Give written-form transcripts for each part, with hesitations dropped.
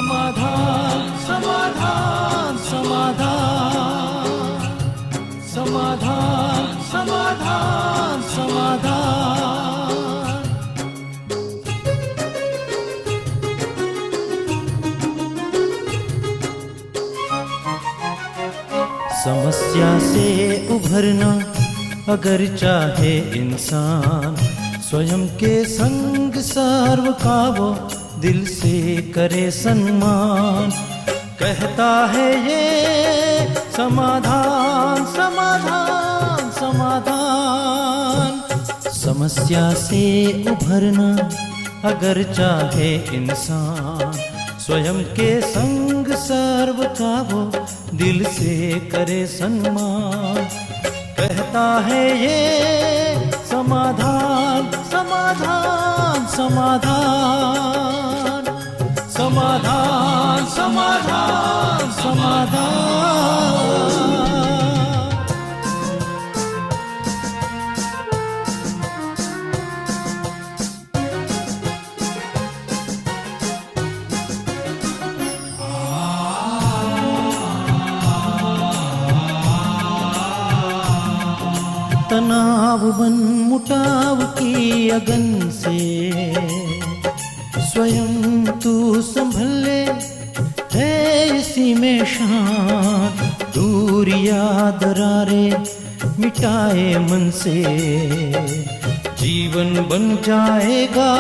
समाधान समाधान समाधान समाधान समाधान समाधान। समस्या से उभरना अगर चाहे इंसान, स्वयं के संग सर्व का वो दिल से करे सम्मान। कहता है ये समाधान समाधान समाधान। समस्या से उभरना अगर चाहे इंसान, स्वयं के संग सर्व का वो दिल से करे सम्मान। कहता है ये समाधान समाधान समाधान समाधान समाधान समाधान। तनाव बन मुटाव की अगन से स्वयं तू संभल ले, है इसी में शान। दूरिया दरारे मिटाए मन से, जीवन बन जाएगा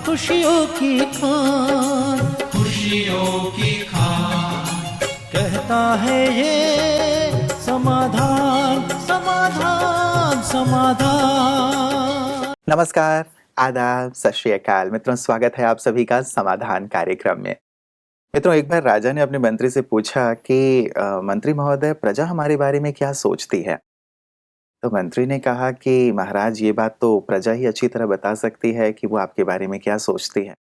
खुशियों की खान खुशियों की खान। कहता है ये समाधान समाधान समाधान। नमस्कार, आदाब, सत श्री अकाल। मित्रों, स्वागत है आप सभी का समाधान कार्यक्रम में। मित्रों, एक बार राजा ने अपने मंत्री से पूछा कि मंत्री महोदय, प्रजा हमारे बारे में क्या सोचती है? तो मंत्री ने कहा कि महाराज, ये बात तो प्रजा ही अच्छी तरह बता सकती है कि वो आपके बारे में क्या सोचती है।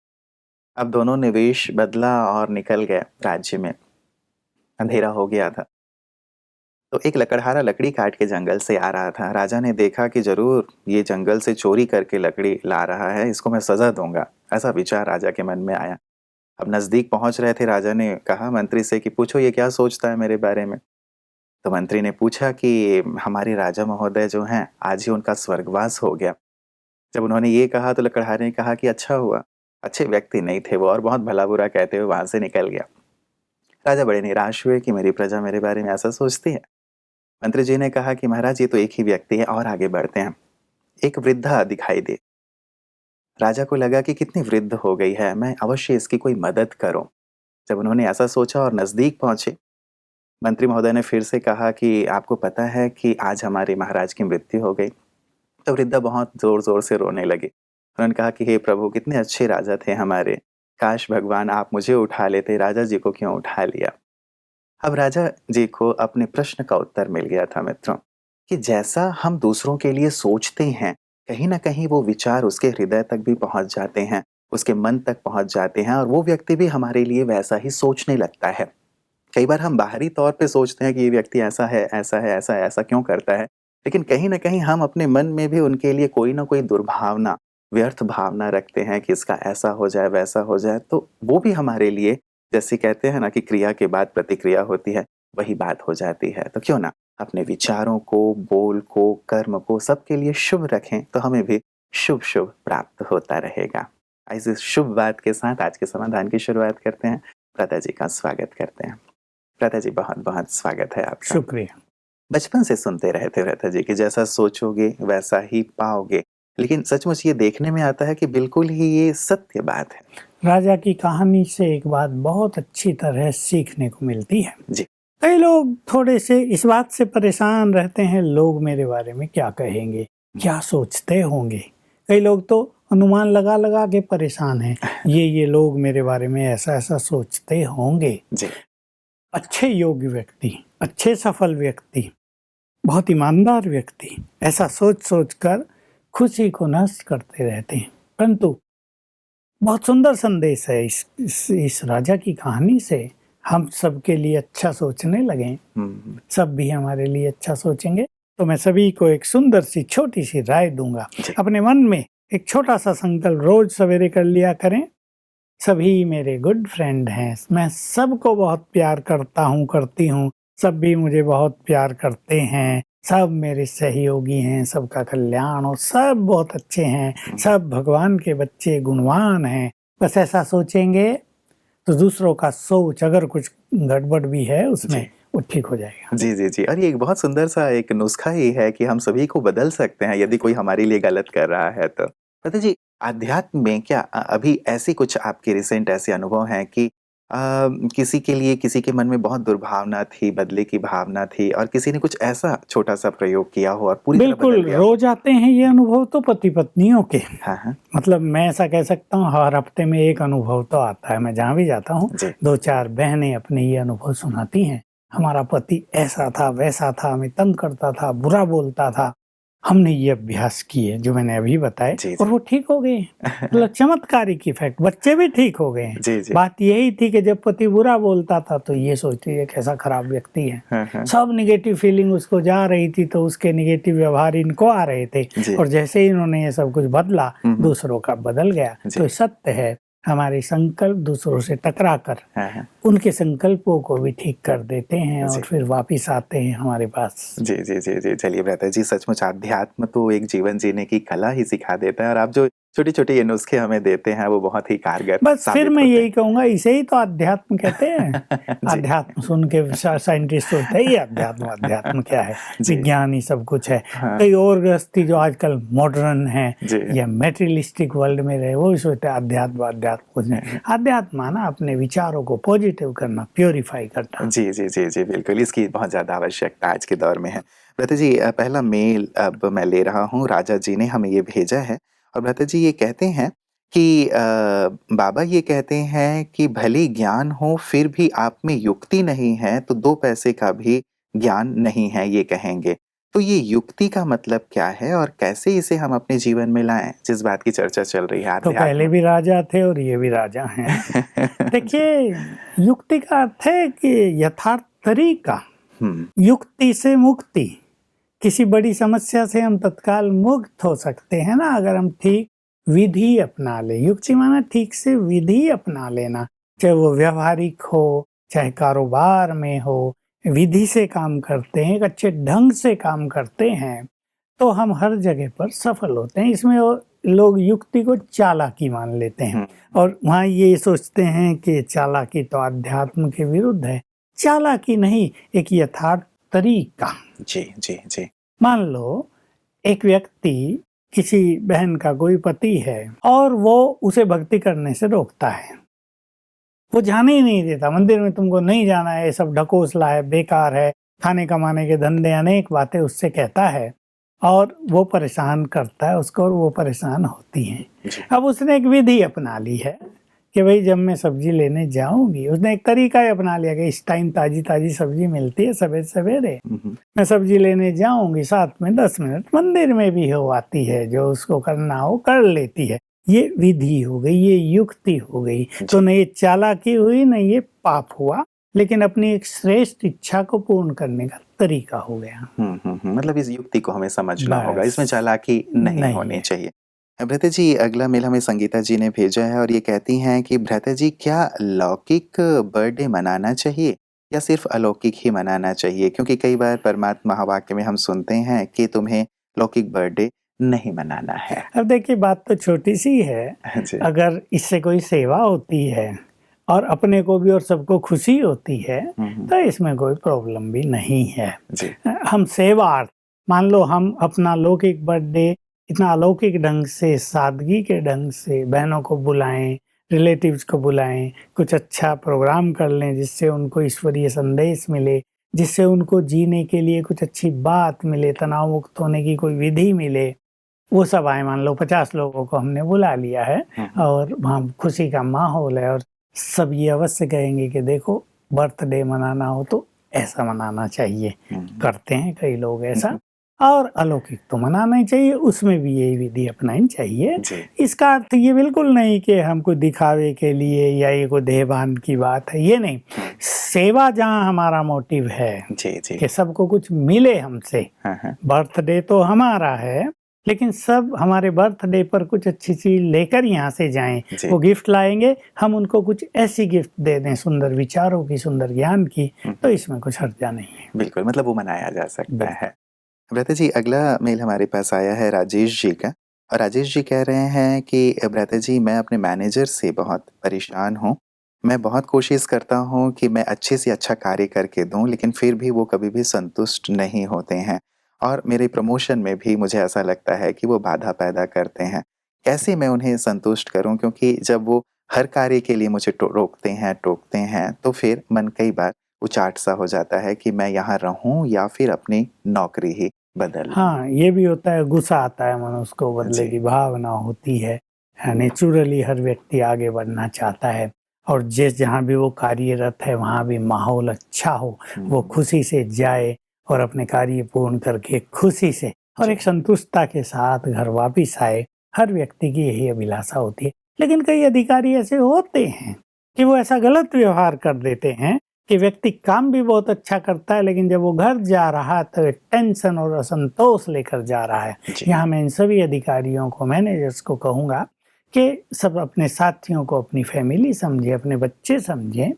अब दोनों ने वेश बदला और निकल गए राज्य में। अंधेरा हो गया था तो एक लकड़हारा लकड़ी काट के जंगल से आ रहा था। राजा ने देखा कि जरूर ये जंगल से चोरी करके लकड़ी ला रहा है, इसको मैं सजा दूंगा, ऐसा विचार राजा के मन में आया। अब नजदीक पहुंच रहे थे, राजा ने कहा मंत्री से कि पूछो ये क्या सोचता है मेरे बारे में। तो मंत्री ने पूछा कि हमारे राजा महोदय जो हैं, आज ही उनका स्वर्गवास हो गया। जब उन्होंने ये कहा तो लकड़हारे ने कहा कि अच्छा हुआ, अच्छे व्यक्ति नहीं थे वो, और बहुत भला बुरा कहते हुए वहां से निकल गया। राजा बड़े निराश हुए कि मेरी प्रजा मेरे बारे में ऐसा सोचती है। मंत्री जी ने कहा कि महाराज, ये तो एक ही व्यक्ति है, और आगे बढ़ते हैं। एक वृद्धा दिखाई दी। राजा को लगा कि कितनी वृद्ध हो गई है, मैं अवश्य इसकी कोई मदद करूं। जब उन्होंने ऐसा सोचा और नजदीक पहुंचे, मंत्री महोदय ने फिर से कहा कि आपको पता है कि आज हमारे महाराज की मृत्यु हो गई। तो वृद्धा बहुत जोर जोर से रोने लगी। उन्होंने कहा कि हे प्रभु, कितने अच्छे राजा थे हमारे, काश भगवान आप मुझे उठा लेते, राजा जी को क्यों उठा लिया। अब राजा जी को अपने प्रश्न का उत्तर मिल गया था मित्रों, कि जैसा हम दूसरों के लिए सोचते हैं, कहीं ना कहीं वो विचार उसके हृदय तक भी पहुंच जाते हैं, उसके मन तक पहुंच जाते हैं, और वो व्यक्ति भी हमारे लिए वैसा ही सोचने लगता है। कई बार हम बाहरी तौर पे सोचते हैं कि ये व्यक्ति ऐसा है, ऐसा है, ऐसा है, ऐसा क्यों करता है, लेकिन कहीं ना कहीं हम अपने मन में भी उनके लिए कोई ना कोई दुर्भावना, व्यर्थ भावना रखते हैं कि इसका ऐसा हो जाए, वैसा हो जाए। तो वो भी हमारे लिए, जैसे कहते हैं ना कि क्रिया के बाद प्रतिक्रिया होती है, वही बात हो जाती है। तो क्यों ना अपने विचारों को, बोल को, कर्म को सबके लिए शुभ रखें, तो हमें भी शुभ शुभ प्राप्त होता रहेगा। इस शुभ बात के साथ आज के समाधान की शुरुआत करते हैं। प्रता जी का स्वागत करते हैं। प्रता जी, बहुत बहुत स्वागत है आपका। शुक्रिया। बचपन से सुनते रहे थे प्रता जी कि जैसा सोचोगे वैसा ही पाओगे, लेकिन सचमुच ये देखने में आता है कि बिल्कुल ही ये सत्य बात है। राजा की कहानी से एक बात बहुत अच्छी तरह सीखने को मिलती है जी। कई लोग थोड़े से इस बात से परेशान रहते हैं, लोग मेरे बारे में क्या कहेंगे, क्या सोचते होंगे। कई लोग तो अनुमान लगा लगा के परेशान हैं, ये लोग मेरे बारे में ऐसा ऐसा सोचते होंगे। जी। अच्छे योग्य व्यक्ति, अच्छे सफल व्यक्ति, बहुत ईमानदार व्यक्ति ऐसा सोच सोच कर खुशी को नष्ट करते रहते हैं। परंतु बहुत सुंदर संदेश है इस राजा की कहानी से। हम सबके लिए अच्छा सोचने लगे, सब भी हमारे लिए अच्छा सोचेंगे। तो मैं सभी को एक सुंदर सी छोटी सी राय दूंगा। अपने मन में एक छोटा सा संकल्प रोज सवेरे कर लिया करें सभी मेरे गुड फ्रेंड हैं, मैं सबको बहुत प्यार करता हूँ, करती हूँ, सब भी मुझे बहुत प्यार करते हैं, सब मेरे सहयोगी हैं, सबका कल्याण हो, सब बहुत अच्छे हैं, सब भगवान के बच्चे गुणवान हैं। बस ऐसा सोचेंगे तो दूसरों का सोच अगर कुछ गड़बड़ भी है उसमें जी। वो ठीक हो जाएगा। जी, जी, जी। और ये एक बहुत सुंदर सा एक नुस्खा ही है कि हम सभी को बदल सकते हैं यदि कोई हमारे लिए गलत कर रहा है तो। पता जी, अध्यात्म में क्या अभी ऐसी कुछ आपके रिसेंट ऐसे अनुभव हैं कि किसी के लिए किसी के मन में बहुत दुर्भावना थी, बदले की भावना थी और किसी ने कुछ ऐसा छोटा-सा प्रयोग किया हो और पूरी तरह बदल बिल्कुल, गया हो? रोज आते हैं ये अनुभव तो पति-पत्नियों के। हाँ, हाँ। मतलब मैं ऐसा कह सकता हूँ हर हफ्ते में एक अनुभव तो आता है। मैं जहाँ भी जाता हूँ जी। 2-4 बहनें अपने ये अनुभव सुनाती हैं। हमारा पति ऐसा था, वैसा था, हमें तंग करता था, बुरा बोलता था। हमने ये अभ्यास किए जो मैंने अभी बताए जी, और जी। वो ठीक हो गए। मतलब चमत्कारिक इफ़ेक्ट, बच्चे भी ठीक हो गए हैं। जी, जी। बात यही थी कि जब पति बुरा बोलता था तो ये सोचती है कैसा खराब व्यक्ति है। हाँ, हाँ। सब नेगेटिव फीलिंग उसको जा रही थी तो उसके नेगेटिव व्यवहार इनको आ रहे थे जी। और जैसे ही इन्होंने ये सब कुछ बदला हुँ, हुँ। दूसरों का बदल गया। जी। तो सत्य है हमारे संकल्प दूसरों से टकरा कर हाँ, हाँ। उनके संकल्पों को भी ठीक कर देते हैं जी। और फिर वापिस आते हैं हमारे पास। जी, जी, जी, जी। चलिए बेहतर जी, सचमुच अध्यात्म तो एक जीवन जीने की कला ही सिखा देता है और आप जो छोटे-छोटे ये नुस्खे हमें देते हैं वो बहुत ही कारगर बस फिर साबित मैं होते यही हैं। कहूँगा इसे ही तो अध्यात्म कहते हैं। जी। अध्यात्म सुन के साइंटिस्ट सोचते हैं ये अध्यात्म अध्यात्म क्या है, जी। विज्ञान ही सब कुछ है। हाँ। कई और गृहस्थी जो आजकल मॉडर्न है जी। या मेटेरियलिस्टिक वर्ल्ड में रहे वो भी सोचते हैं अध्यात्म अध्यात्म कुछ नहीं। अध्यात्म माना अपने विचारों को पॉजिटिव करना, प्योरीफाई करना। जी, जी, जी, जी, बिल्कुल, इसकी बहुत ज़्यादा आवश्यकता आज के दौर में है। भ्राता जी पहला मेल अब मैं ले रहा हूँ, राजा जी ने हमें ये भेजा है और भ्राता जी ये कहते हैं कि बाबा ये कहते हैं कि भले ज्ञान हो फिर भी आप में युक्ति नहीं है, तो 2 पैसे का भी ज्ञान नहीं है, ये कहेंगे। तो ये युक्ति का मतलब क्या है और कैसे इसे हम अपने जीवन में लाएँ? जिस बात की चर्चा चल रही है तो पहले अध्यात्म। भी राजा थे और ये भी राजा हैं। जी। देखिए युक्ति का अर्थ है कि यथार्थ तरीका, हुँ, युक्ति से मुक्ति। किसी बड़ी समस्या से हम तत्काल मुक्त हो सकते हैं ना अगर हम ठीक विधि अपना ले। युक्ति माना ठीक से विधि अपना लेना, चाहे वो व्यवहारिक हो, चाहे कारोबार में हो, विधि से काम करते हैं, एक अच्छे ढंग से काम करते हैं, तो हम हर जगह पर सफल होते हैं। इसमें वो लोग युक्ति को चालाकी मान लेते हैं हुँ। और वहाँ ये सोचते हैं कि चालाकी तो अध्यात्म के विरुद्ध है। चालाकी नहीं, एक यथार्थ तरीका। जी, जी, जी। मान लो एक व्यक्ति किसी बहन का कोई पति है और वो उसे भक्ति करने से रोकता है, वो जाने ही नहीं देता, मंदिर में तुमको नहीं जाना है, ये सब ढकोसला है, बेकार है, खाने कमाने के धंधे, अनेक बातें उससे कहता है और वो परेशान करता है उसको और वो परेशान होती हैं। जी। अब उसने एक विधि अपना ली है कि भाई जब मैं सब्जी लेने जाऊंगी, उसने एक तरीका ही अपना लिया कि इस टाइम ताजी ताजी सब्जी मिलती है सवेरे सवेरे, हुँ, हुँ। मैं सब्जी लेने जाऊंगी, साथ में 10 मिनट मंदिर में भी हो आती है, जो उसको करना हो कर लेती है। ये विधि हो गई, ये युक्ति हो गई। तो न ये चालाकी हुई न ये पाप हुआ, लेकिन अपनी एक श्रेष्ठ इच्छा को पूर्ण करने का तरीका हो गया। हुँ, हुँ, हुँ। मतलब इस युक्ति को हमें समझना होगा, बस। इसमें चालाकी नहीं नहीं होनी है। चाहिए। भ्राता जी अगला मेल हमें संगीता जी ने भेजा है और ये कहती हैं कि भ्राता जी क्या लौकिक बर्थडे मनाना चाहिए या सिर्फ़ अलौकिक ही मनाना चाहिए? क्योंकि कई बार परमात्मा महावाक्य में हम सुनते हैं कि तुम्हें लौकिक बर्थडे नहीं मनाना है। अब देखिए बात तो छोटी सी है, जी। अगर इससे कोई सेवा होती है और अपने को भी और सबको खुशी होती है हुँ, हुँ। तो इसमें कोई प्रॉब्लम भी नहीं है। जी। हम सेवार्थ, मान लो हम अपना लौकिक बर्थडे इतना अलौकिक ढंग से, सादगी के ढंग से बहनों को बुलाएं, रिलेटिव्स को बुलाएं, कुछ अच्छा प्रोग्राम कर लें जिससे उनको ईश्वरीय संदेश मिले, जिससे उनको जीने के लिए कुछ अच्छी बात मिले, तनाव मुक्त होने की कोई विधि मिले, वो सब आए। मान लो 50 लोगों को हमने बुला लिया है हुँ, हुँ। और वहाँ खुशी का माहौल है और सब ये अवश्य कहेंगे कि देखो बर्थडे मनाना हो तो ऐसा मनाना चाहिए। हुँ, करते हैं कई लोग ऐसा। हुँ। और अलौकिक तो मनाना ही चाहिए, उसमें भी यही विधि अपनानी चाहिए। जी। इसका अर्थ ये बिल्कुल नहीं कि हमको दिखावे के लिए या ये कोई देहभान की बात है, ये नहीं। सेवा जहाँ हमारा मोटिव है जी, जी। कि सबको कुछ मिले हमसे, हाँ, हाँ। बर्थडे तो हमारा है लेकिन सब हमारे बर्थडे पर कुछ अच्छी चीज लेकर यहाँ से जाएं। जी। वो गिफ्ट लाएंगे, हम उनको कुछ ऐसी गिफ्ट दे दें, सुंदर विचारों की, सुंदर ज्ञान की, तो इसमें कुछ हर्जा नहीं है। बिल्कुल, मतलब वो मनाया जा सकता बिल्कुल। है। भ्राता जी, अगला मेल हमारे पास आया है राजेश जी का, और राजेश जी कह रहे हैं कि भ्राता जी, मैं अपने मैनेजर से बहुत परेशान हूँ। मैं बहुत कोशिश करता हूँ कि मैं अच्छे से अच्छा कार्य करके दूँ, लेकिन फिर भी वो कभी भी संतुष्ट नहीं होते हैं, और मेरे प्रमोशन में भी मुझे ऐसा लगता है कि वो बाधा पैदा करते हैं। कैसे मैं उन्हें संतुष्ट करूँ? क्योंकि जब वो हर कार्य के लिए मुझे रोकते हैं, टोकते हैं, तो फिर मन कई बार उचाट सा हो जाता है कि मैं यहाँ रहूँ या फिर अपनी नौकरी ही बदल लूँ। हाँ, ये भी होता है, गुस्सा आता है, मनुष्य को बदले जी। की भावना होती है। नेचुरली हर व्यक्ति आगे बढ़ना चाहता है, और जिस जहाँ भी वो कार्यरत है वहाँ भी माहौल अच्छा हो, वो खुशी से जाए और अपने कार्य पूर्ण करके खुशी से और एक संतुष्टता के साथ घर वापिस आए। हर व्यक्ति की यही अभिलाषा होती है। लेकिन कई अधिकारी ऐसे होते हैं कि वो ऐसा गलत व्यवहार कर देते हैं कि व्यक्ति काम भी बहुत अच्छा करता है, लेकिन जब वो घर जा रहा है तो एक टेंशन और असंतोष लेकर जा रहा है। जी। यहाँ मैं इन सभी अधिकारियों को, मैनेजर्स को कहूँगा कि सब अपने साथियों को अपनी फैमिली समझे, अपने बच्चे समझे,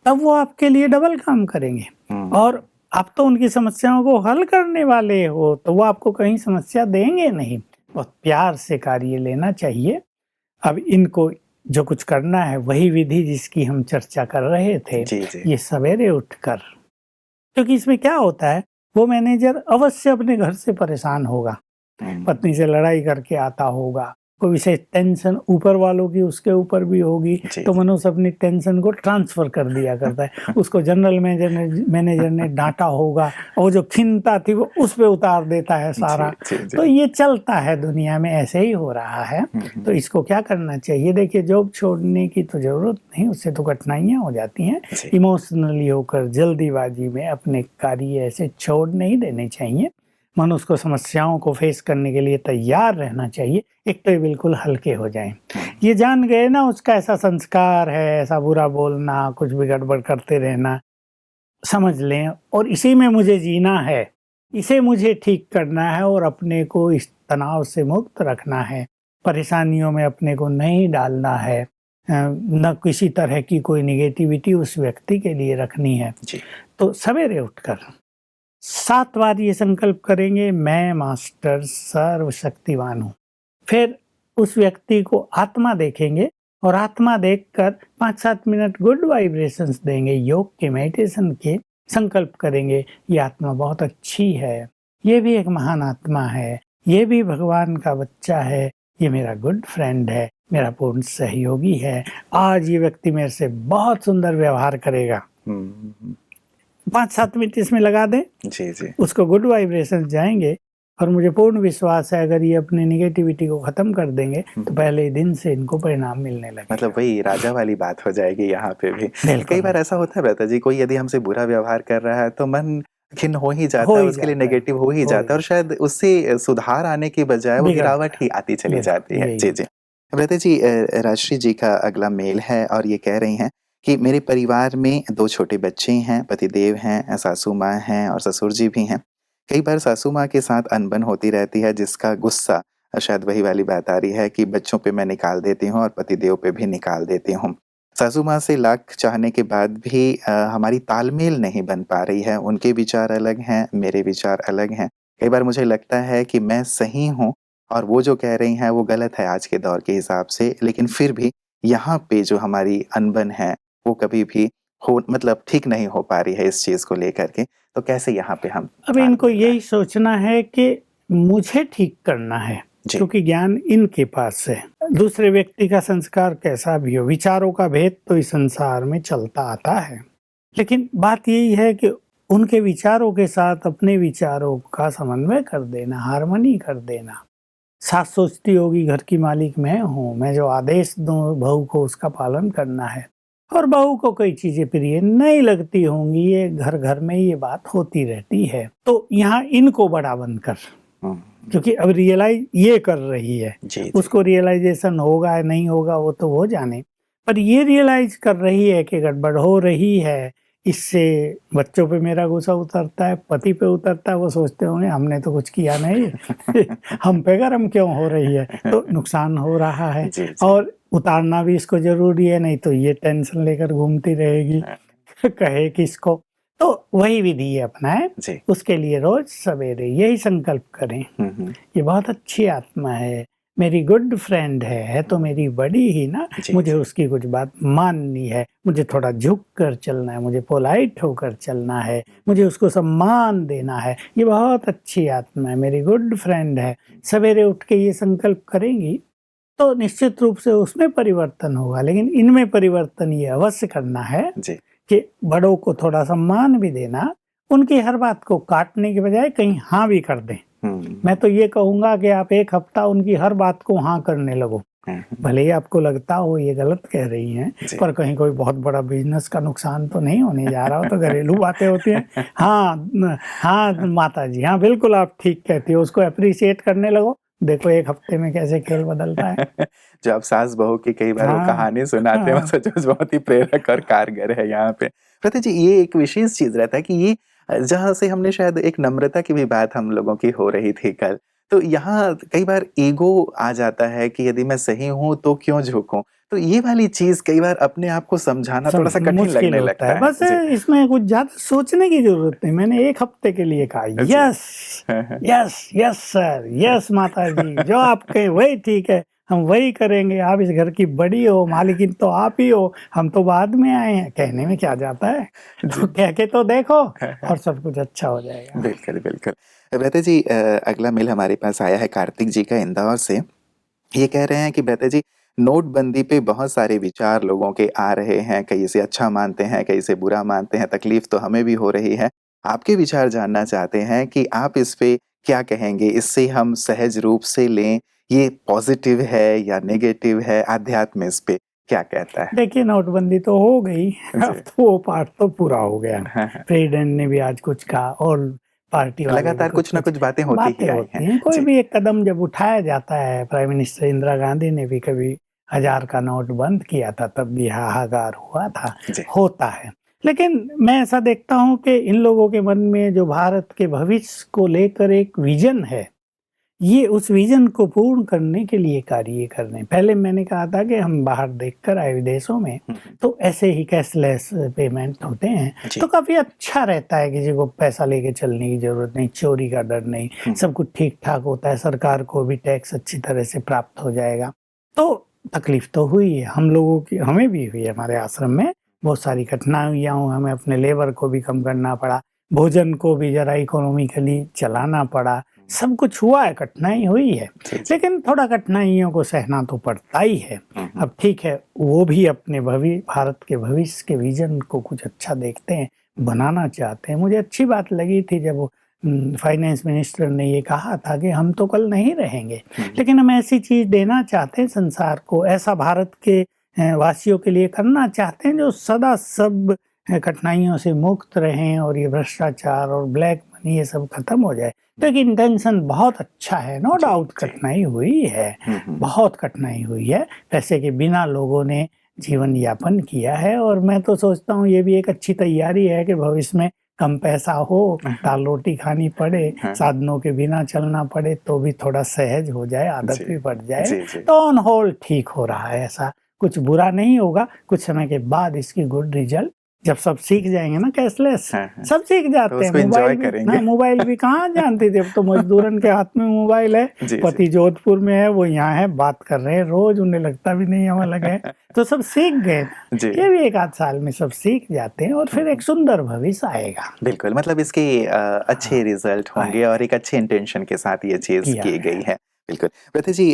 तब वो आपके लिए डबल काम करेंगे। और आप तो उनकी समस्याओं को हल करने वाले हो, तो वो आपको कहीं समस्या देंगे नहीं। बहुत प्यार से कार्य लेना चाहिए। अब इनको जो कुछ करना है, वही विधि जिसकी हम चर्चा कर रहे थे, जी, जी। ये सवेरे उठकर, क्योंकि इसमें क्या होता है, वो मैनेजर अवश्य अपने घर से परेशान होगा, पत्नी से लड़ाई करके आता होगा, कोई विशेष टेंशन ऊपर वालों की उसके ऊपर भी होगी, जी, तो जी। मनुष्य अपनी टेंशन को ट्रांसफर कर दिया करता है। उसको जनरल मैनेजर ने डांटा होगा, और जो खिन्नता थी वो उस पे उतार देता है सारा। जी, जी, तो जी। ये चलता है, दुनिया में ऐसे ही हो रहा है। तो इसको क्या करना चाहिए? देखिए, जॉब छोड़ने की तो जरूरत नहीं, उससे तो कठिनाइयां हो जाती हैं। जी। इमोशनली होकर जल्दीबाजी में अपने कार्य ऐसे छोड़ नहीं देने चाहिए। मनुष्य को समस्याओं को फेस करने के लिए तैयार रहना चाहिए। एक तो ये बिल्कुल हल्के हो जाएं। ये जान गए ना, उसका ऐसा संस्कार है, ऐसा बुरा बोलना, कुछ भी गड़बड़ करते रहना, समझ लें, और इसी में मुझे जीना है, इसे मुझे ठीक करना है, और अपने को इस तनाव से मुक्त रखना है, परेशानियों में अपने को नहीं डालना है, न किसी तरह की कोई निगेटिविटी उस व्यक्ति के लिए रखनी है। जी। तो सवेरे उठकर 7 बार ये संकल्प करेंगे, मैं मास्टर सर्वशक्तिवान हूँ। फिर उस व्यक्ति को आत्मा देखेंगे, और आत्मा देखकर 5-7 मिनट गुड वाइब्रेशंस देंगे, योग के, मेडिटेशन के, संकल्प करेंगे, ये आत्मा बहुत अच्छी है, ये भी एक महान आत्मा है, ये भी भगवान का बच्चा है, ये मेरा गुड फ्रेंड है, मेरा पूर्ण सहयोगी है, आज ये व्यक्ति मेरे से बहुत सुंदर व्यवहार करेगा। 5-7 मिनट इसमें लगा दें, जी, जी। उसको गुड वाइब्रेशन जाएंगे, और मुझे पूर्ण विश्वास है अगर ये अपने निगेटिविटी को खत्म कर देंगे तो पहले ही दिन से इनको परिणाम मिलने लगेगा। मतलब वही राजा वाली बात हो जाएगी यहाँ पे भी। बिल्कुल। कई बार ऐसा होता है भ्राता जी, कोई यदि हमसे बुरा व्यवहार कर रहा है तो मन खिन्न हो ही जाता हो है, ही उसके लिए जाता है, नेगेटिव हो ही हो जाता है, और शायद उससे सुधार आने की बजाय वो बिगड़ता गिरावट ही आती चली बिल्कुल, जाती है। यही। जी, जी। भ्राता जी, राजश्री जी का अगला मेल है, और ये कह रही हैं कि मेरे परिवार में 2 छोटे बच्चे हैं, पतिदेव हैं, सासू माँ हैं और ससुर जी भी हैं। कई बार सासू माँ के साथ अनबन होती रहती है, जिसका गुस्सा, शायद वही वाली बात आ रही है कि बच्चों पे मैं निकाल देती हूँ और पतिदेव पे भी निकाल देती हूँ। सासू माँ से लाख चाहने के बाद भी हमारी तालमेल नहीं बन पा रही है। उनके विचार अलग हैं, मेरे विचार अलग हैं। कई बार मुझे लगता है कि मैं सही हूँ और वो जो कह रही हैं वो गलत है आज के दौर के हिसाब से, लेकिन फिर भी यहाँ पे जो हमारी अनबन है वो कभी भी मतलब ठीक नहीं हो पा रही है इस चीज़ को लेकर के। तो कैसे यहाँ पे हम अब इनको तालमेल यही सोचना है कि मुझे ठीक करना है, जी। क्योंकि ज्ञान इनके पास है। दूसरे व्यक्ति का संस्कार कैसा भी हो, विचारों का भेद तो इस संसार में चलता आता है, लेकिन बात यही है कि उनके विचारों के साथ अपने विचारों का समन्वय कर देना, हार्मनी कर देना। सास सोचती होगी घर की मालिक मैं हूँ, मैं जो आदेश दूँ बहू को उसका पालन करना है, और बहू को कई चीजें प्रिय नहीं लगती होंगी। ये घर घर में ये बात होती रहती है। तो यहाँ इनको बड़ा बनकर, क्योंकि अब रियलाइज ये कर रही है, जी। उसको रियलाइजेशन होगा या नहीं होगा वो तो वो जाने, पर ये रियलाइज कर रही है कि गड़बड़ हो रही है, इससे बच्चों पे मेरा गुस्सा उतरता है, पति पे उतरता है, वो सोचते होंगे हमने तो कुछ किया नहीं हम पे गरम क्यों हो रही है, तो नुकसान हो रहा है। जी, जी। और उतारना भी इसको ज़रूरी है, नहीं तो ये टेंशन लेकर घूमती रहेगी कहे किसको। तो वही विधि अपनाएं, जी। उसके लिए रोज़ सवेरे यही संकल्प करें, ये बहुत अच्छी आत्मा है, मेरी गुड फ्रेंड है तो मेरी बड़ी ही ना, जी, मुझे जी। उसकी कुछ बात माननी है, मुझे थोड़ा झुक कर चलना है, मुझे पोलाइट होकर चलना है, मुझे उसको सम्मान देना है, ये बहुत अच्छी आत्मा है, मेरी गुड फ्रेंड है। सवेरे उठ के ये संकल्प करेंगी तो निश्चित रूप से उसमें परिवर्तन होगा, लेकिन इनमें परिवर्तन ये अवश्य करना है जी। कि बड़ों को थोड़ा सम्मान भी देना, उनकी हर बात को काटने के बजाय कहीं हाँ भी कर दें। मैं तो ये कहूँगा कि आप 1 हफ्ता उनकी हर बात को हाँ करने लगो। भले ही आपको लगता हो ये गलत कह रही हैं, पर कहीं कोई बहुत बड़ा बिजनेस का नुकसान तो नहीं होने जा रहा हो, तो घरेलू बातें होती हैं। हाँ, हाँ माता जी, हाँ बिल्कुल आप ठीक कहती हो, उसको एप्रिशिएट करने लगो, देखो 1 हफ्ते में कैसे खेल बदलता है। जो आप सास बहू की कई बार वो हाँ, कहानी सुनाते हैं, वो हाँ। सचमुच बहुत ही प्रेरक और कारगर है यहाँ पे। प्रतीक जी, ये एक विशेष चीज़ रहता है कि ये जहाँ से हमने शायद एक नम्रता की भी बात हम लोगों की हो रही थी कल, तो यहाँ कई बार ईगो आ जाता है कि यदि मैं सही हूँ तो क्यों झुकूँ? तो ये वाली चीज़ कई बार अपने आप को समझाना थोड़ा-सा कठिन मुश्किल लगने होता लगता है, है। बस जी। इसमें कुछ ज़्यादा सोचने की ज़रूरत नहीं। मैंने 1 हफ्ते के लिए कहा जी। Yes, yes, yes sir, yes माता जी, जो आप कहें वही ठीक है, हम वही करेंगे, आप इस घर की बड़ी हो, मालिकिन तो आप ही हो, हम तो बाद में आए हैं, कहने में क्या जाता है, तो कह के तो देखो और सब कुछ अच्छा हो जाएगा। बिल्कुल, बिल्कुल। बेहतर जी, अगला मेल हमारे पास आया है कार्तिक जी का इंदौर से। ये कह रहे हैं कि बेहतर जी, नोटबंदी पे बहुत सारे विचार लोगों के आ रहे हैं, कई इसे अच्छा मानते हैं, कई इसे बुरा मानते हैं, तकलीफ तो हमें भी हो रही है। आपके विचार जानना चाहते हैं कि आप इस पे क्या कहेंगे? इससे हम सहज रूप से लें, ये पॉज़िटिव है या नेगेटिव है? अध्यात्म इस पे क्या कहता है? देखिए नोटबंदी तो हो गई, अब जी। तो वो पार्ट तो पूरा हो गया। हाँ, हाँ। प्रेसिडेंट ने भी आज कुछ कहा और पार्टी वाले भी लगातार कुछ न कुछ बातें होती ही आई हैं। होती हैं। कोई जी। भी एक कदम जब उठाया जाता है, प्राइम मिनिस्टर इंदिरा गांधी ने भी कभी 1000 का नोट बंद किया था, तब भी हाहाकार हुआ था, जी। होता है। लेकिन मैं ऐसा देखता हूँ कि इन लोगों के मन में जो भारत के भविष्य को लेकर एक विजन है, ये उस विजन को पूर्ण करने के लिए कार्य कर रहे हैं। पहले मैंने कहा था कि हम बाहर देखकर आए विदेशों में, तो ऐसे ही कैशलेस पेमेंट होते हैं, जी। तो काफ़ी अच्छा रहता है, किसी को पैसा लेके चलने की ज़रूरत नहीं, चोरी का डर नहीं, सब कुछ ठीक-ठाक होता है, सरकार को भी टैक्स अच्छी तरह से प्राप्त हो जाएगा। तो तकलीफ तो हुई है, हम लोगों की, हमें भी हुई है, हमारे आश्रम में बहुत सारी कठिनाइयाँ हुई, हमें अपने लेबर को भी कम करना पड़ा, भोजन को भी ज़रा इकोनॉमिकली चलाना पड़ा, सब कुछ हुआ है, कठिनाई हुई है, जी, जी। लेकिन थोड़ा कठिनाइयों को सहना तो पड़ता ही है। अब ठीक है, वो भी अपने भारत के भविष्य के विजन को कुछ अच्छा देखते हैं, बनाना चाहते हैं। मुझे अच्छी बात लगी थी जब फाइनेंस मिनिस्टर ने ये कहा था कि हम तो कल नहीं रहेंगे, लेकिन हम ऐसी चीज़ देना चाहते हैं संसार को, ऐसा भारत के वासियों के लिए करना चाहते हैं जो सदा सब कठिनाइयों से मुक्त रहें और ये भ्रष्टाचार और ब्लैक मनी ये सब खत्म हो जाए। तो एक इंटेंशन बहुत अच्छा है, नो जी, डाउट जी। कठिनाई हुई है, बहुत कठिनाई हुई है, पैसे के बिना लोगों ने जीवन यापन किया है, और मैं तो सोचता हूँ ये भी एक अच्छी तैयारी है कि भविष्य में कम पैसा हो, दाल रोटी खानी पड़े, साधनों के बिना चलना पड़े, तो भी थोड़ा सहज हो जाए, आदत जी। भी पड़ जाए, जी, जी। तो ऑन होल ठीक हो रहा है, ऐसा कुछ बुरा नहीं होगा। कुछ समय के बाद इसकी गुड रिजल्ट, जब सब सीख जाएंगे ना कैशलेस, हाँ, हाँ। सब सीख तो जाते हैं। उसको एन्जॉय करेंगे। मोबाइल भी कहाँ जानते थे, अब तो मजदूरन के हाथ में मोबाइल है, जी, जी। पति जोधपुर में है, वो यहाँ है, बात कर रहे हैं रोज, उन्हें लगता भी नहीं हम अलग है, तो सब सीख गए ना। जी। ये भी 1 आध साल में सब सीख जाते हैं और फिर एक सुंदर भविष्य आएगा। बिल्कुल, मतलब इसके अच्छे रिज़ल्ट होंगे और एक अच्छे इंटेंशन के साथ ये चीज़ किया की है। गई है। बिल्कुल। प्रतीक जी,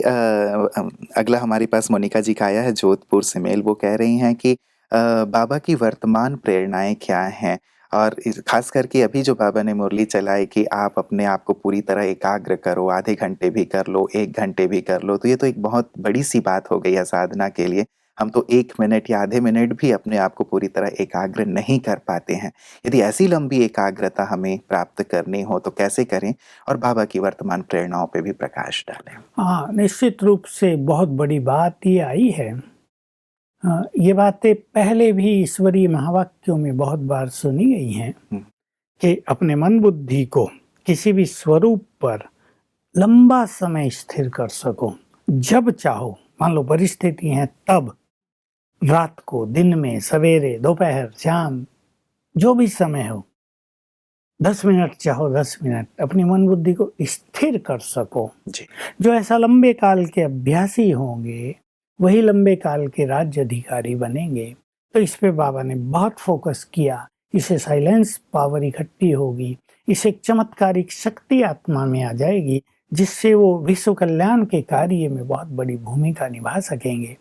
अगला हमारे पास मोनिका जी का आया है जोधपुर से मेल। वो कह रही हैं कि बाबा की वर्तमान प्रेरणाएँ क्या हैं? और ख़ास करके अभी जो बाबा ने मुरली चलाई कि आप अपने आप को पूरी तरह एकाग्र करो, आधे घंटे भी कर लो, 1 घंटे भी कर लो, तो ये तो एक बहुत बड़ी-सी बात हो गई है साधना के लिए। हम तो 1 मिनट या आधे मिनट भी अपने आप को पूरी तरह एकाग्र नहीं कर पाते हैं। यदि ऐसी लंबी एकाग्रता हमें प्राप्त करनी हो तो कैसे करें? और बाबा की वर्तमान प्रेरणाओं पे भी प्रकाश डालें। हाँ, निश्चित रूप से बहुत बड़ी बात ये आई है ये बातें पहले भी ईश्वरीय महावाक्यों में बहुत बार सुनी गई हैं कि अपने मन बुद्धि को किसी भी स्वरूप पर लंबा समय स्थिर कर सको। जब चाहो, मान लो परिस्थिति है तब, रात को, दिन में, सवेरे, दोपहर, शाम, जो भी समय हो, 10 मिनट चाहो 10 मिनट अपनी मन बुद्धि को स्थिर कर सको जी। जो ऐसा लंबे काल के अभ्यासी होंगे वही लंबे काल के राज्य अधिकारी बनेंगे। तो इस पे बाबा ने बहुत फोकस किया। इसे साइलेंस पावर इकट्ठी होगी, इसे एक चमत्कारिक शक्ति आत्मा में आ जाएगी जिससे वो विश्व कल्याण के कार्य में बहुत बड़ी भूमिका निभा सकेंगे।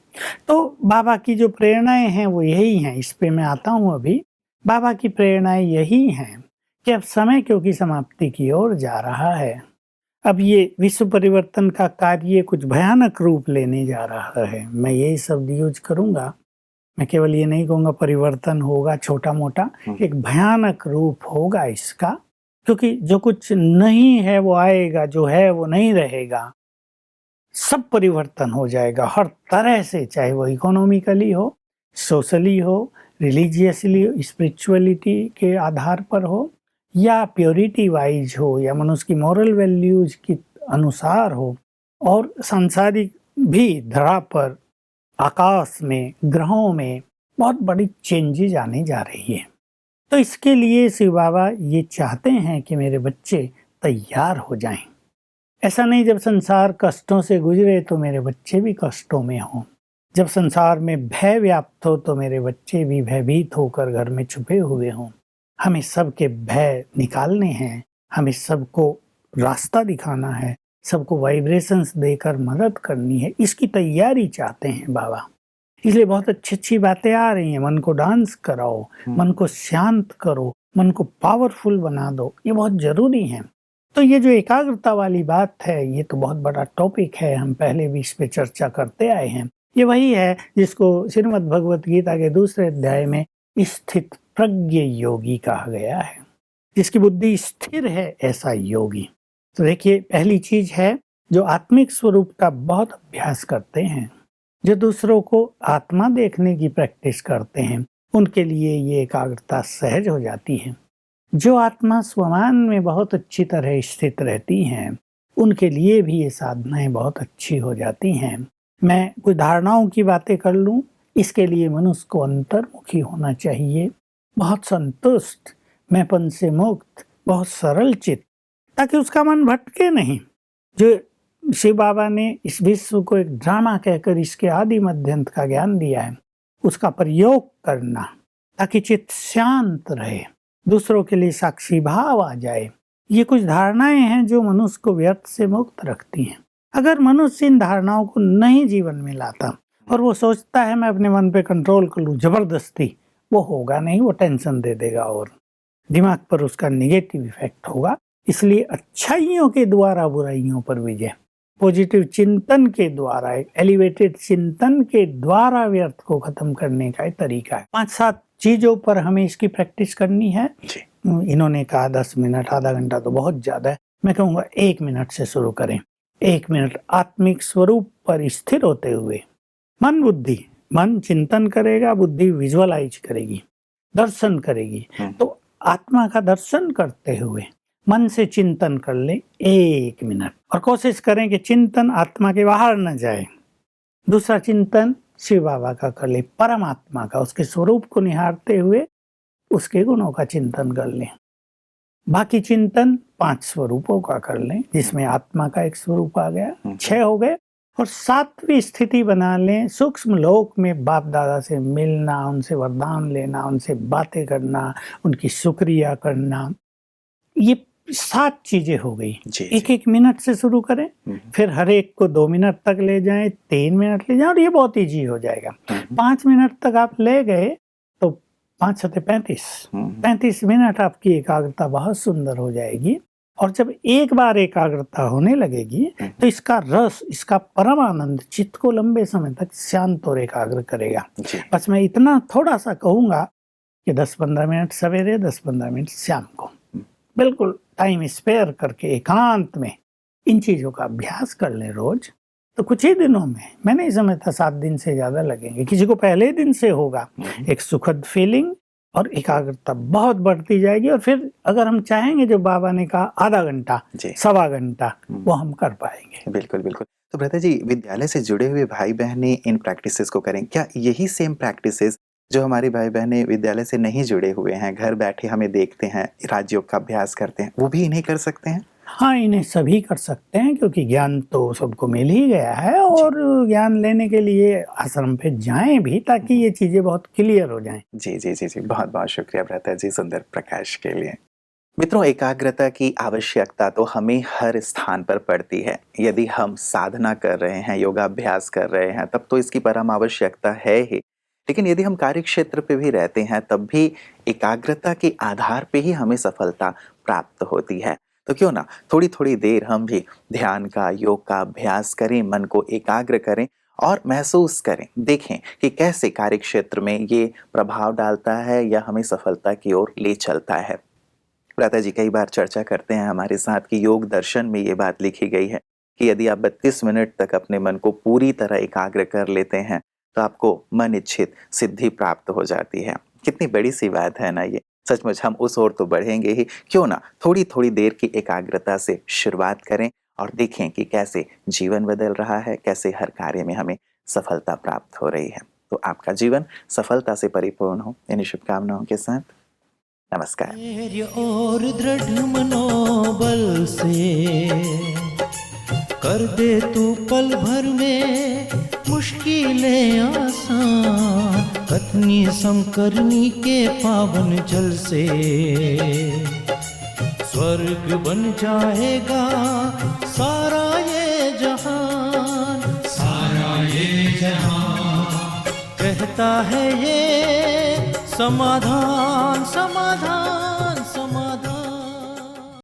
तो बाबा की जो प्रेरणाएं हैं वो यही हैं। इस पे मैं आता हूँ अभी। बाबा की प्रेरणाएं यही हैं कि अब समय क्योंकि समाप्ति की ओर जा रहा है, अब ये विश्व परिवर्तन का कार्य कुछ भयानक रूप लेने जा रहा है। मैं यही शब्द यूज करूंगा, मैं केवल ये नहीं कहूँगा परिवर्तन होगा छोटा मोटा, एक भयानक रूप होगा इसका, क्योंकि जो कुछ नहीं है वो आएगा, जो है वो नहीं रहेगा। सब परिवर्तन हो जाएगा हर तरह से, चाहे वो इकोनॉमिकली हो, सोशली हो, रिलीजियसली, स्पिरिचुअलिटी के आधार पर हो, या प्योरिटी वाइज हो, या मनुष्य की मॉरल वैल्यूज के अनुसार हो, और सांसारिक भी धरा पर, आकाश में, ग्रहों में बहुत बड़ी चेंजेज आने जा रही है। तो इसके लिए शिव बाबा ये चाहते हैं कि मेरे बच्चे तैयार हो जाएं। ऐसा नहीं जब संसार कष्टों से गुजरे तो मेरे बच्चे भी कष्टों में हों, जब संसार में भय व्याप्त हो तो मेरे बच्चे भी भयभीत होकर घर में छुपे हुए हों। हमें सबके भय निकालने हैं, हमें सबको रास्ता दिखाना है, सबको वाइब्रेशंस देकर मदद करनी है। इसकी तैयारी चाहते हैं बाबा। इसलिए बहुत अच्छी अच्छी बातें आ रही हैं। मन को डांस कराओ, मन को शांत करो, मन को पावरफुल बना दो, ये बहुत जरूरी है। तो ये जो एकाग्रता वाली बात है ये तो बहुत बड़ा टॉपिक है, हम पहले भी इस पे चर्चा करते आए हैं। ये वही है जिसको श्रीमद् भगवत गीता के 2 अध्याय में स्थित प्रज्ञ योगी कहा गया है, जिसकी बुद्धि स्थिर है, ऐसा योगी। तो देखिए, पहली चीज है जो आत्मिक स्वरूप का बहुत अभ्यास करते हैं, जो दूसरों को आत्मा देखने की प्रैक्टिस करते हैं, उनके लिए ये एकाग्रता सहज हो जाती है। जो आत्मा स्वमान में बहुत अच्छी तरह स्थित रहती हैं, उनके लिए भी ये साधनाएं बहुत अच्छी हो जाती हैं। मैं कुछ धारणाओं की बातें कर लूं। इसके लिए मनुष्य को अंतर्मुखी होना चाहिए, बहुत संतुष्ट, मैंपन से मुक्त, बहुत सरल चित्त, ताकि उसका मन भटके नहीं। जो शिव बाबा ने इस विश्व को एक ड्रामा कहकर इसके आदि मध्यंत का ज्ञान दिया है, उसका प्रयोग करना ताकि चित्त शांत रहे, दूसरों के लिए साक्षी भाव आ जाए। ये कुछ धारणाएं हैं जो मनुष्य को व्यर्थ से मुक्त रखती हैं। अगर मनुष्य इन धारणाओं को नहीं जीवन में लाता और वो सोचता है मैं अपने मन पे कंट्रोल कर लूँ जबरदस्ती, वो होगा नहीं, वो टेंशन दे देगा और दिमाग पर उसका निगेटिव इफेक्ट होगा। इसलिए अच्छाइयों के द्वारा बुराइयों पर विजय, पॉजिटिव चिंतन के द्वारा, एक एलिवेटेड चिंतन के द्वारा व्यर्थ को खत्म करने का एक तरीका है। 5-7 चीजों पर हमें इसकी प्रैक्टिस करनी है। इन्होंने कहा 10 मिनट, आधा घंटा तो बहुत ज्यादा है। मैं कहूँगा 1 मिनट से शुरू करें। 1 मिनट आत्मिक स्वरूप पर स्थिर होते हुए मन चिंतन करेगा, बुद्धि विजुअलाइज करेगी, दर्शन करेगी। तो आत्मा का दर्शन करते हुए मन से चिंतन कर ले 1 मिनट, और कोशिश करें कि चिंतन आत्मा के बाहर न जाए। दूसरा चिंतन शिव बाबा का कर ले, परमात्मा का, उसके स्वरूप को निहारते हुए उसके गुणों का चिंतन कर लें। बाकी चिंतन 5 स्वरूपों का कर लें, जिसमें आत्मा का एक स्वरूप आ गया, 6 हो गए। और 7वीं स्थिति बना लें, सूक्ष्म लोक में बाप दादा से मिलना, उनसे वरदान लेना, उनसे बातें करना, उनकी शुक्रिया करना। ये 7 चीजें हो गई। 1-1 मिनट से शुरू करें, फिर हर एक को 2 मिनट तक ले जाएं, 3 मिनट ले जाएं, और ये बहुत ईजी हो जाएगा। 5 मिनट तक आप ले गए तो 5 × 35 मिनट आपकी एकाग्रता बहुत सुंदर हो जाएगी। और जब एक बार एकाग्रता होने लगेगी तो इसका रस, इसका परम आनंद चित्त को लंबे समय तक शांत और एकाग्र करेगा। बस मैं इतना थोड़ा सा कहूँगा कि 10-15 मिनट सवेरे, 10-15 मिनट शाम को बिल्कुल टाइम स्पेयर करके एकांत में इन चीज़ों का अभ्यास कर लें रोज। तो कुछ ही दिनों में, मैं नहीं समझता 7 दिन से ज़्यादा लगेंगे, किसी को पहले दिन से होगा एक सुखद फीलिंग और एकाग्रता बहुत बढ़ती जाएगी। और फिर अगर हम चाहेंगे, जो बाबा ने कहा आधा घंटा, जी। सवा घंटा, वो हम कर पाएंगे। बिल्कुल, बिल्कुल। तो भ्राता जी, विद्यालय से जुड़े हुए भाई-बहनें इन प्रैक्टिसेज़ को करें। क्या यही सेम प्रैक्टिसेज़ जो हमारे भाई-बहनें विद्यालय से नहीं जुड़े हुए हैं, घर बैठे हमें देखते हैं, राजयोग का अभ्यास करते हैं, वो भी इन्हें कर सकते हैं? हाँ, इन्हें सभी कर सकते हैं, क्योंकि ज्ञान तो सबको मिल ही गया है। और ज्ञान लेने के लिए आश्रम पे जाएं भी, ताकि ये चीज़ें बहुत क्लियर हो जाएं। जी, जी, जी, जी। बहुत-बहुत शुक्रिया भ्राता जी सुंदर प्रकाश के लिए। मित्रों, एकाग्रता की आवश्यकता तो हमें हर स्थान पर पड़ती है। यदि हम साधना कर रहे हैं, योगाभ्यास कर रहे हैं, तब तो इसकी परम आवश्यकता है ही। लेकिन यदि हम कार्यक्षेत्र पे भी रहते हैं, तब भी एकाग्रता के आधार पे ही हमें सफलता प्राप्त होती है। तो क्यों ना थोड़ी-थोड़ी देर हम भी ध्यान का, योग का अभ्यास करें, मन को एकाग्र करें और महसूस करें, देखें कि कैसे कार्यक्षेत्र में ये प्रभाव डालता है या हमें सफलता की ओर ले चलता है। भ्राता जी कई बार चर्चा करते हैं हमारे साथ कि योग दर्शन में ये बात लिखी गई है कि यदि आप 32 मिनट तक अपने मन को पूरी तरह एकाग्र कर लेते हैं, तो आपको मन इच्छित सिद्धि प्राप्त हो जाती है। कितनी बड़ी सी बात है ना ये। सचमुच हम उस ओर तो बढ़ेंगे ही, क्यों ना थोड़ी-थोड़ी देर की एकाग्रता से शुरुआत करें और देखें कि कैसे जीवन बदल रहा है, कैसे हर कार्य में हमें सफलता प्राप्त हो रही है। तो आपका जीवन सफलता से परिपूर्ण हो, इन्हीं शुभकामनाओं के साथ नमस्कार। धैर्य और दृढ़ मनोबल से कर दे तू पल भर में मुश्किलें आसान, कथनी समकरनी के पावन जल से स्वर्ग बन जाएगा सारा ये जहान, सारा ये जहान। कहता है ये समाधान समाधान।